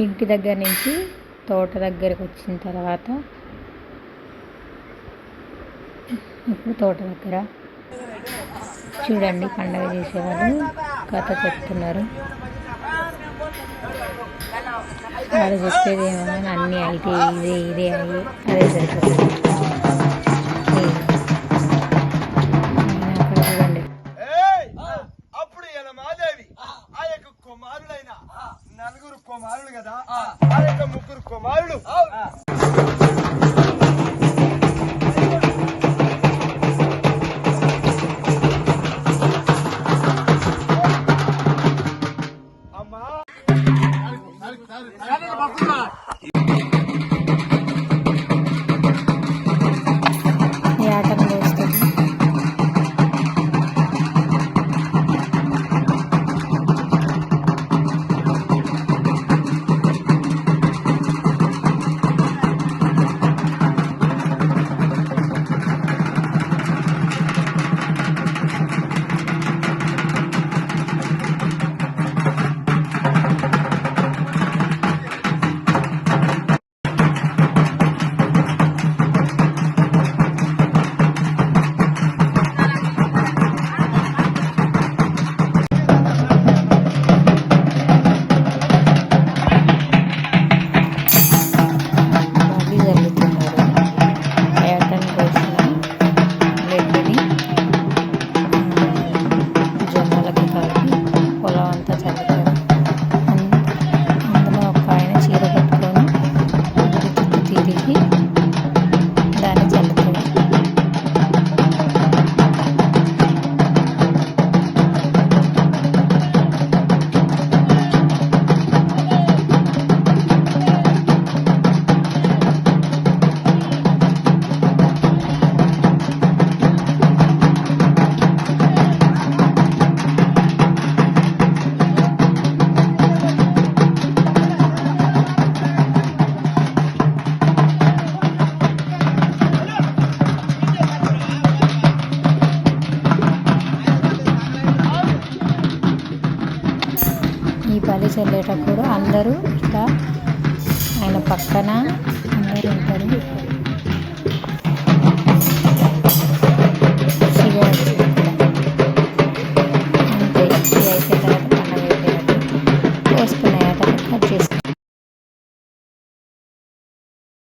ఇంటి దగ్గర నుంచి తోట దగ్గరకు వచ్చిన తర్వాత ఇప్పుడు తోట దగ్గర చూడండి పండగ చేసేవాళ్ళు కథ చెప్తున్నారు. వాళ్ళు చెప్పేది ఏమో కానీ అన్నీ అయితే ఇదే అదే సరిపోతుంది. అక్కడ చూడండి అప్పుడు మాదేవి ఆ యొక్క కుమారుడైన నలుగురు కుమారులు కదా, ఆ యొక్క ముగ్గురు కుమారులు ఈ ఆటంలో వస్తుంది. ఈ బలి చెల్లేటప్పుడు అందరూ ఇట్లా ఆయన పక్కన